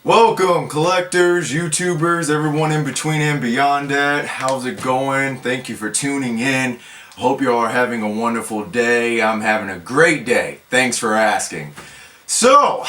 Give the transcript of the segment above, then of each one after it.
Welcome, collectors, YouTubers, everyone in between and beyond that. How's it going? Thank you for tuning in. Hope you all are having a wonderful day. I'm having a great day. Thanks for asking. So,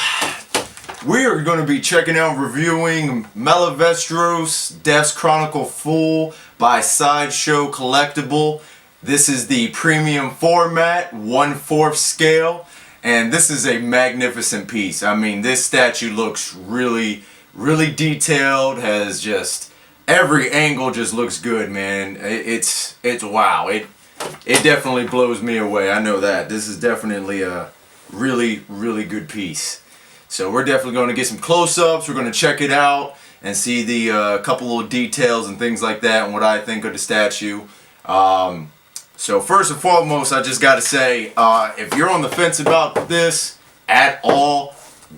we are going to be checking out reviewing Malavestros Death's Chronicle Full by Sideshow Collectible. This is the premium format, 1/4 scale. And this is a magnificent piece. I mean, this statue looks really detailed, has just every angle just looks good, man. It's wow. It definitely blows me away. I know that. This is definitely a really good piece. So we're definitely going to get some close-ups. We're going to check it out and see the couple of details and things like that and what I think of the statue. So first and foremost, I just got to say, if you're on the fence about this at all,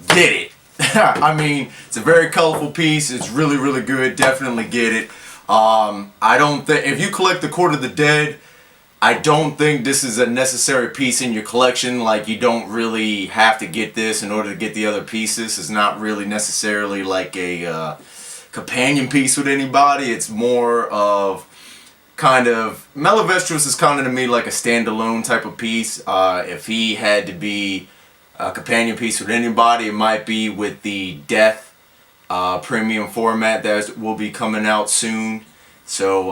get it. I mean, it's a very colorful piece. It's really good. Definitely get it. I don't think, if you collect the Court of the Dead, I don't think this is a necessary piece in your collection. Like, you don't really have to get this in order to get the other pieces. It's not really necessarily like a companion piece with anybody. It's more of kind of, Malavestros is kind of to me like a standalone type of piece. If he had to be a companion piece with anybody, it might be with the Death premium format that will be coming out soon. So,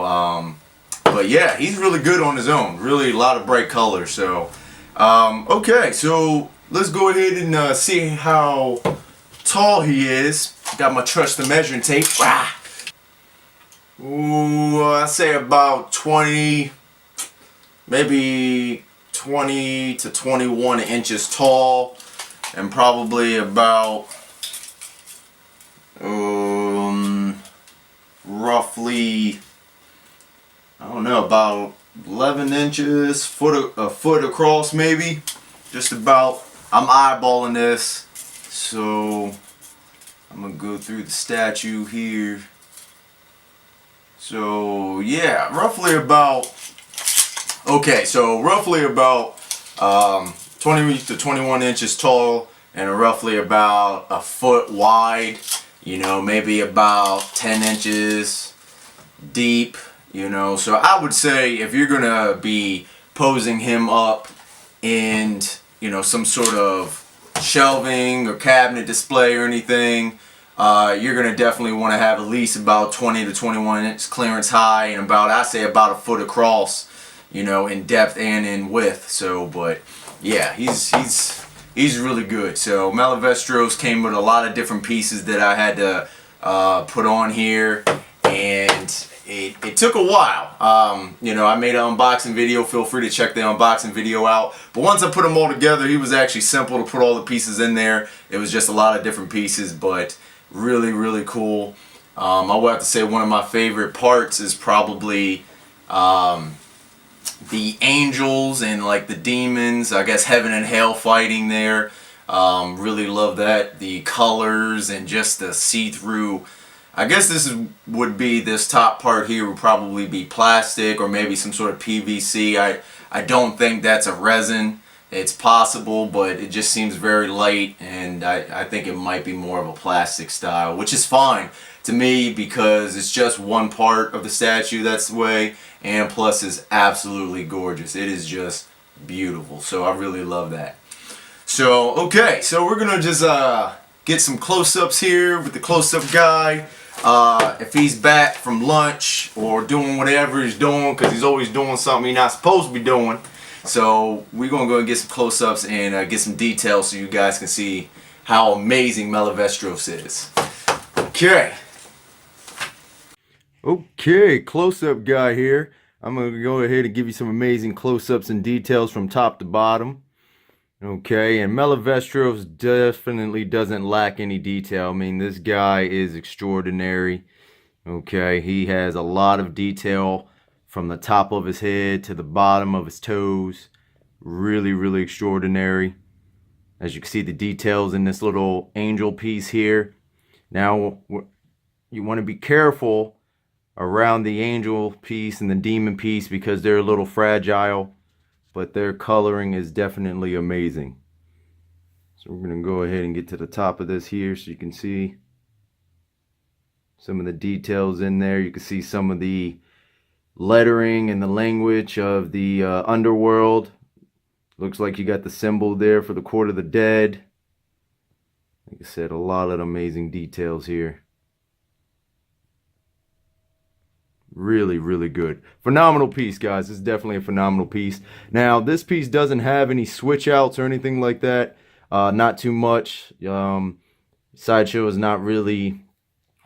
but yeah, he's really good on his own. Really a lot of bright colors. So, okay, so let's go ahead and see how tall he is. Got my trust the measuring tape. Ah. Ooh, I say about 20, maybe 20 to 21 inches tall, and probably about roughly, I don't know, about 11 inches, a foot across maybe, just about. I'm eyeballing this, so I'm gonna go through the statue here. So yeah, roughly about 20 to 21 inches tall and roughly about a foot wide, you know, maybe about 10 inches deep, you know. So I would say if you're gonna be posing him up in, you know, some sort of shelving or cabinet display or anything, you're going to definitely want to have at least about 20 to 21 inch clearance high and about, I say, about a foot across, you know, in depth and in width. So, but yeah, he's really good. So Malavestros came with a lot of different pieces that I had to put on here, and it took a while. You know, I made an unboxing video. Feel free to check the unboxing video out. But once I put them all together, he was actually simple to put all the pieces in there. It was just a lot of different pieces, but really cool. I will have to say one of my favorite parts is probably the angels and like the demons, I guess heaven and hell fighting there. Really love that. The colors and just the see-through. I guess would be this top part here would probably be plastic or maybe some sort of PVC. I don't think that's a resin. It's possible, but it just seems very light, and I think it might be more of a plastic style, which is fine to me because it's just one part of the statue that's the way, and plus it's absolutely gorgeous. It is just beautiful, so I really love that. So, okay, so we're going to just get some close-ups here with the close-up guy. If he's back from lunch or doing whatever he's doing, because he's always doing something he's not supposed to be doing. So we're going to go and get some close-ups and get some details so you guys can see how amazing Malavestros is. Okay. Okay, close-up guy here. I'm going to go ahead and give you some amazing close-ups and details from top to bottom. Okay, and Malavestros definitely doesn't lack any detail. I mean, this guy is extraordinary. Okay, he has a lot of detail from the top of his head to the bottom of his toes. Really extraordinary. As you can see, the details in this little angel piece here. Now, you want to be careful around the angel piece and the demon piece because they're a little fragile, but their coloring is definitely amazing. So we're going to go ahead and get to the top of this here so you can see. Some of the details in there. You can see some of the lettering and the language of the underworld. Looks like you got the symbol there for the Court of the Dead. Like I said, a lot of amazing details here. Really, really good. Phenomenal piece, guys. This is definitely a phenomenal piece. Now, this piece doesn't have any switch outs or anything like that. Not too much. Sideshow is not really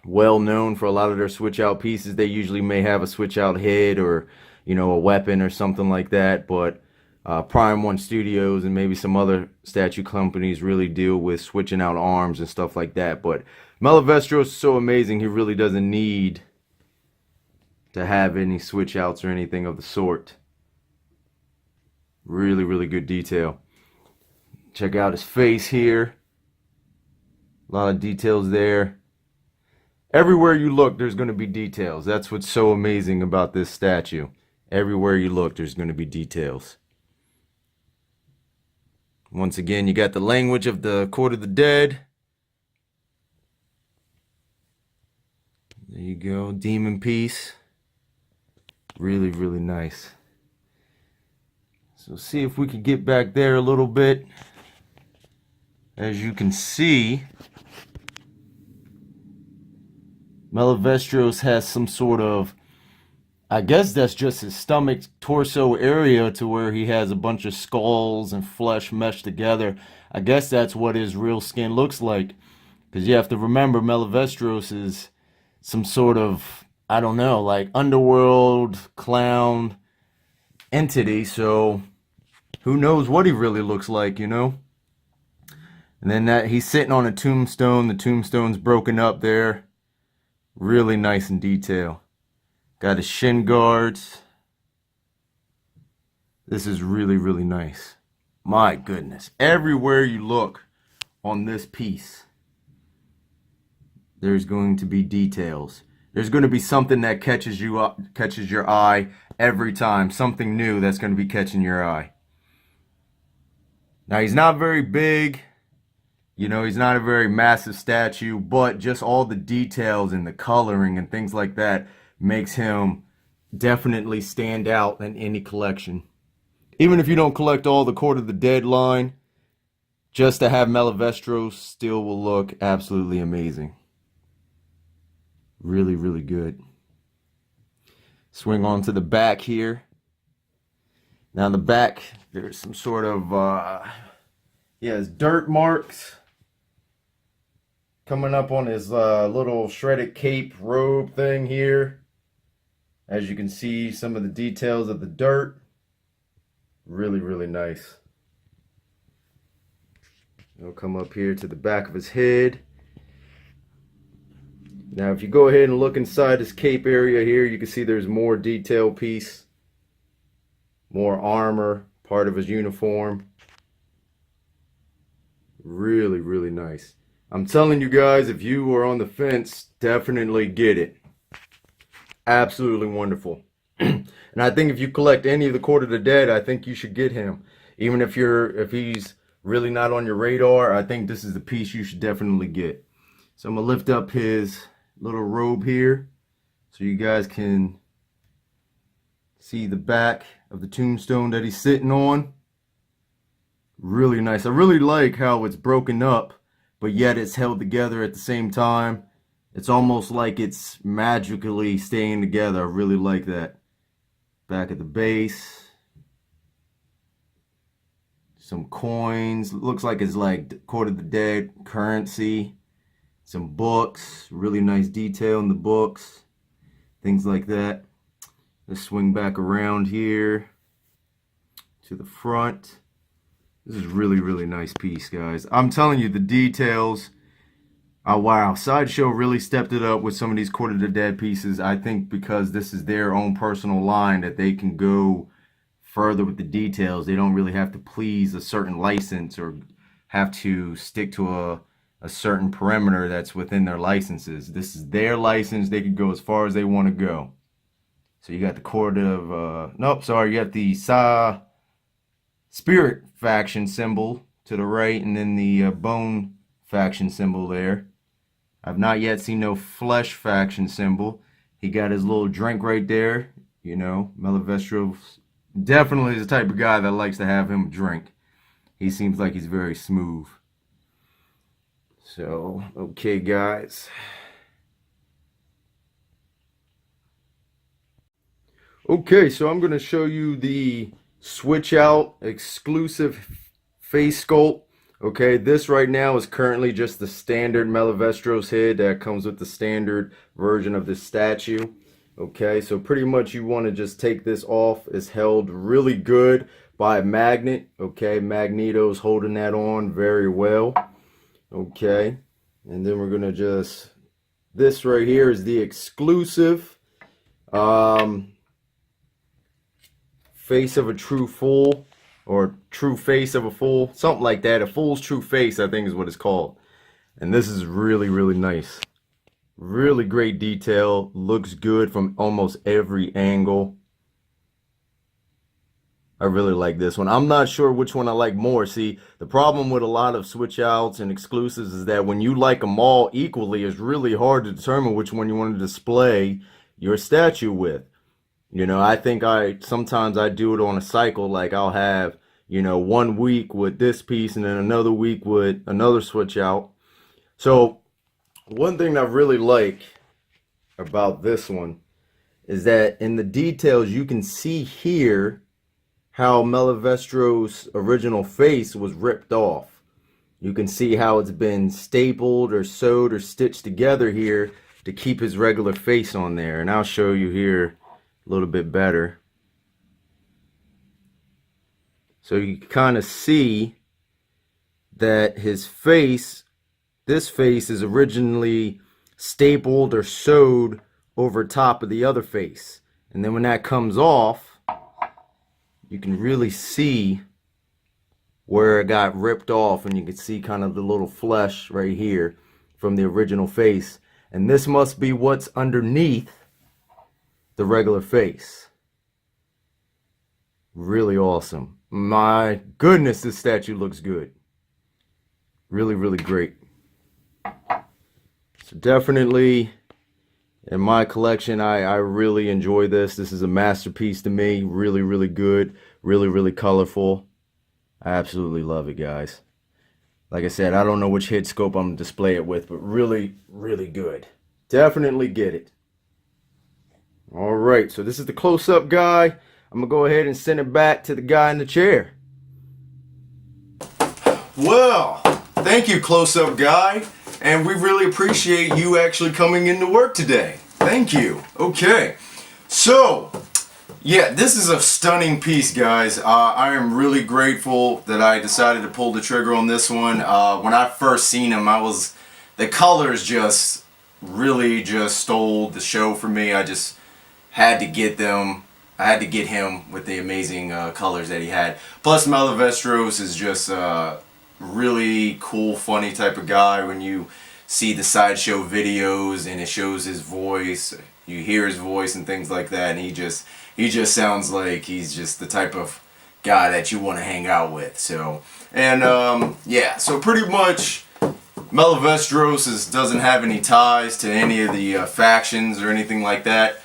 well known for a lot of their switch out pieces. They usually may have a switch out head or, you know, a weapon or something like that. But Preium 1 Studios and maybe some other statue companies really deal with switching out arms and stuff like that. But Malavestros is so amazing, he really doesn't need to have any switch outs or anything of the sort. Really, really good detail. Check out his face here. A lot of details there. Everywhere you look, there's going to be details. That's what's so amazing about this statue. Everywhere you look, there's going to be details. Once again, you got the language of the Court of the Dead. There you go, demon piece. Really, really nice. So see if we can get back there a little bit. As you can see, Malavestros has some sort of, I guess that's just his stomach, torso area, to where he has a bunch of skulls and flesh meshed together. I guess that's what his real skin looks like. Because you have to remember, Malavestros is some sort of, I don't know, like underworld clown entity. So who knows what he really looks like, you know? And then that he's sitting on a tombstone. The tombstone's broken up there. Really nice in detail. Got his shin guards. This is really, really nice. My goodness. Everywhere you look on this piece, there's going to be details. There's going to be something that catches your eye every time. Something new that's going to be catching your eye. Now, he's not very big. You know, he's not a very massive statue, but just all the details and the coloring and things like that makes him definitely stand out in any collection. Even if you don't collect all the Court of the Dead line, just to have Malavestros still will look absolutely amazing. Really, really good. Swing on to the back here. Now in the back, there's some sort of, his dirt marks coming up on his little shredded cape robe thing here. As you can see, some of the details of the dirt. Really, really nice. It'll come up here to the back of his head. Now, if you go ahead and look inside his cape area here, you can see there's more detail piece. More armor, part of his uniform. Really, really nice. I'm telling you guys, if you are on the fence, definitely get it. Absolutely wonderful. And I think if you collect any of the Court of the Dead, I think you should get him. Even if he's really not on your radar, I think this is the piece you should definitely get. So I'm going to lift up his little robe here so you guys can see the back of the tombstone that he's sitting on. Really nice. I really like how it's broken up, but yet it's held together at the same time. It's almost like it's magically staying together. I really like that. Back at the base. Some coins. Looks like it's like Court of the Dead currency. Some books. Really nice detail in the books. Things like that. Let's swing back around here to the front. This is really, really nice piece, guys. I'm telling you, the details. Oh, wow. Sideshow really stepped it up with some of these Court of the Dead pieces. I think because this is their own personal line that they can go further with the details. They don't really have to please a certain license or have to stick to a certain perimeter that's within their licenses. This is their license. They can go as far as they want to go. So you got the Court of... you got the Spirit faction symbol to the right, and then the Bone faction symbol there. I've not yet seen no flesh faction symbol. He got his little drink right there. You know, Malavestros definitely the type of guy that likes to have him drink. He seems like he's very smooth. So, okay, guys. Okay, so I'm going to show you the switch out exclusive face sculpt. Okay, this right now is currently just the standard Malavestros head that comes with the standard version of this statue. Okay, so pretty much you want to just take this off. It's held really good by a magnet. Okay, Magneto's holding that on very well. Okay, and then we're going to just, this right here is the exclusive face of a true fool, or true face of a fool, something like that. A fool's true face, I think, is what it's called. And this is really, really nice. Really great detail. Looks good from almost every angle. I really like this one. I'm not sure which one I like more. See, the problem with a lot of switch outs and exclusives is that when you like them all equally, it's really hard to determine which one you want to display your statue with. You know, I think sometimes I do it on a cycle. Like I'll have, you know, 1 week with this piece and then another week with another switch out. So one thing I really like about this one is that in the details you can see here how Malavestros' original face was ripped off. You can see how it's been stapled or sewed or stitched together here to keep his regular face on there. And I'll show you here a little bit better. So you can kind of see that his face, this face is originally stapled or sewed over top of the other face. And then when that comes off, you can really see where it got ripped off, and you can see kind of the little flesh right here from the original face. And this must be what's underneath the regular face. Really awesome. My goodness, this statue looks good. Really, really great. So definitely in my collection, I really enjoy this. This is a masterpiece to me. Really, really good. Really, really colorful. I absolutely love it, guys. Like I said, I don't know which head scope I'm going to display it with, but really, really good. Definitely get it. Alright, so this is the close-up guy. I'm going to go ahead and send it back to the guy in the chair. Well, thank you, close-up guy. And we really appreciate you actually coming into work today. Thank you. Okay, so, yeah, this is a stunning piece, guys. I am really grateful that I decided to pull the trigger on this one. When I first seen him, the colors just really just stole the show for me. I just had to get them. I had to get him with the amazing colors that he had. Plus, Malavestros is just really cool, funny type of guy. When you see the Sideshow videos and it shows his voice, you hear his voice and things like that, and he just sounds like he's just the type of guy that you want to hang out with. So, and yeah, so pretty much Malavestros doesn't have any ties to any of the factions or anything like that.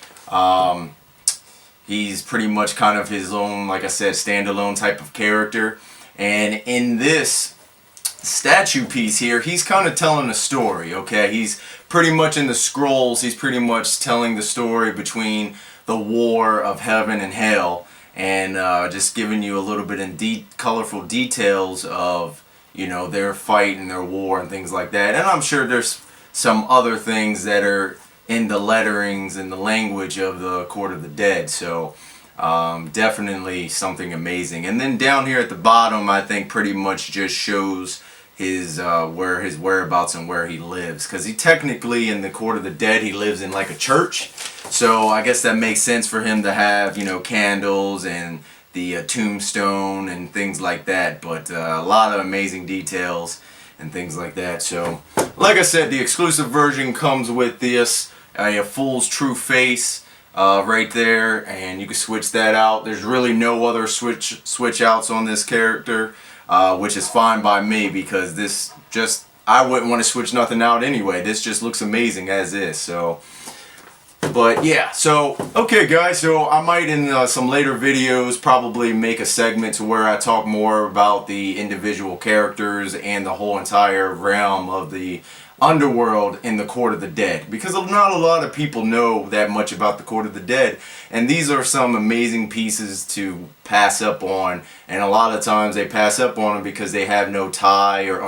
He's pretty much kind of his own, like I said, standalone type of character. And in this statue piece here, he's kind of telling a story, okay? He's pretty much in the scrolls, he's pretty much telling the story between the war of heaven and hell, and just giving you a little bit in colorful details of, you know, their fight and their war and things like that. And I'm sure there's some other things that are in the letterings and the language of the Court of the Dead. So definitely something amazing. And then down here at the bottom, I think pretty much just shows his whereabouts and where he lives, because he technically in the Court of the Dead, he lives in like a church. So I guess that makes sense for him to have, you know, candles and the tombstone and things like that. But a lot of amazing details and things like that. So like I said, the exclusive version comes with this a fool's true face right there, and you can switch that out. There's really no other switch outs on this character, which is fine by me, because this, just I wouldn't want to switch nothing out anyway. This just looks amazing as is. So, but yeah, so okay guys, so I might in some later videos probably make a segment to where I talk more about the individual characters and the whole entire realm of the underworld in the Court of the Dead, because not a lot of people know that much about the Court of the Dead, and these are some amazing pieces to pass up on, and a lot of times they pass up on them because they have no tie or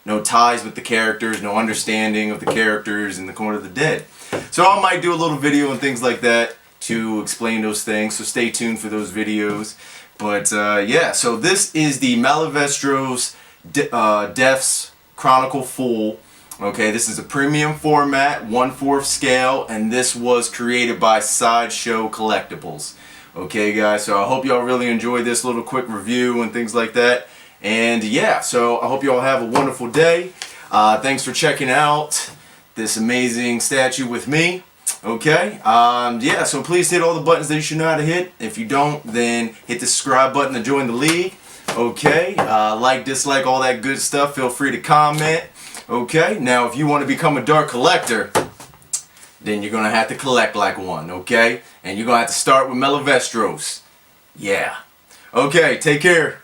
no ties with the characters, no understanding of the characters in the Court of the Dead. So I might do a little video and things like that to explain those things, so stay tuned for those videos. But yeah, so this is the Malavestros Deaths Chronicle Full. Okay, this is a premium format, 1/4 scale, and this was created by Sideshow Collectibles. Okay guys, so I hope y'all really enjoyed this little quick review and things like that. And yeah, so I hope y'all have a wonderful day. Thanks for checking out this amazing statue with me. Okay, yeah, so please hit all the buttons that you should know how to hit. If you don't, then hit the subscribe button to join the league. Okay, like, dislike, all that good stuff. Feel free to comment. Okay, now if you want to become a dark collector, then you're going to have to collect like one, okay? And you're going to have to start with Malavestros. Yeah. Okay, take care.